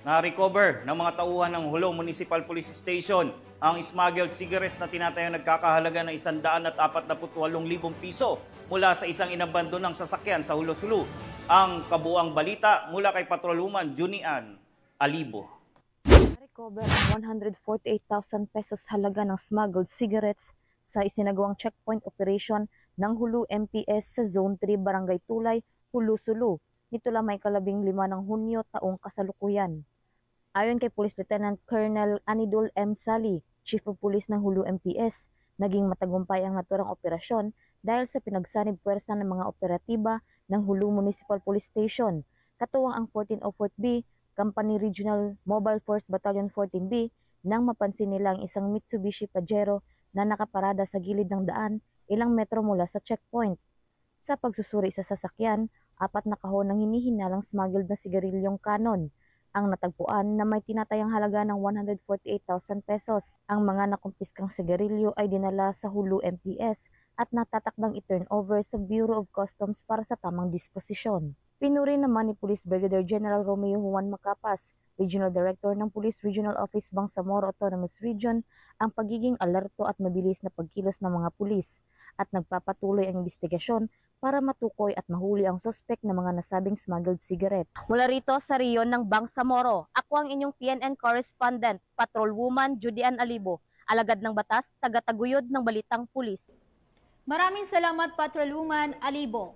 Na-recover ng mga tauhan ng Jolo Municipal Police Station ang smuggled cigarettes na tinatayang nagkakahalaga ng 148,000 piso mula sa isang inabandonang sasakyan sa Jolo Sulu. Ang kabuang balita mula kay Patrolwoman Junian Alibo. Na-recover ang 148,000 pesos halaga ng smuggled cigarettes sa isinagawang checkpoint operation ng Jolo MPS sa Zone 3 Barangay Tulay, Jolo Sulu. Nito lamang 15 ng Hunyo taong kasalukuyan. Ayon kay Police Lieutenant Colonel Anidol M. Sali, Chief of Police ng Jolo MPS, naging matagumpay ang naturang operasyon dahil sa pinagsanib puwersa ng mga operatiba ng Jolo Municipal Police Station, katuwang ang 1404th B, Company Regional Mobile Force Battalion 14B, nang mapansin nila ang isang Mitsubishi Pajero na nakaparada sa gilid ng daan ilang metro mula sa checkpoint. Sa pagsusuri sa sasakyan, 4 na kahon ng hinihinalang smuggled na sigarilyong Canon ang natagpuan na may tinatayang halaga ng 148,000 pesos. Ang mga nakumpiskang sigarilyo ay dinala sa Jolo MPS at natatakdang i-turn over sa Bureau of Customs para sa tamang disposisyon. Pinuri naman ni Police Brigadier General Romeo Juan Macapas, Regional Director ng Police Regional Office Bangsamoro Autonomous Region, ang pagiging alerto at mabilis na pagkilos ng mga pulis at nagpapatuloy ang investigasyon para matukoy at mahuli ang suspek na mga nasabing smuggled cigarette. Mula rito sa riyon ng Bangsamoro, ako ang inyong PNN correspondent, Patrolwoman Judian Alibo, alagad ng batas, tagataguyod ng Balitang Pulis. Maraming salamat, Patrolwoman Alibo.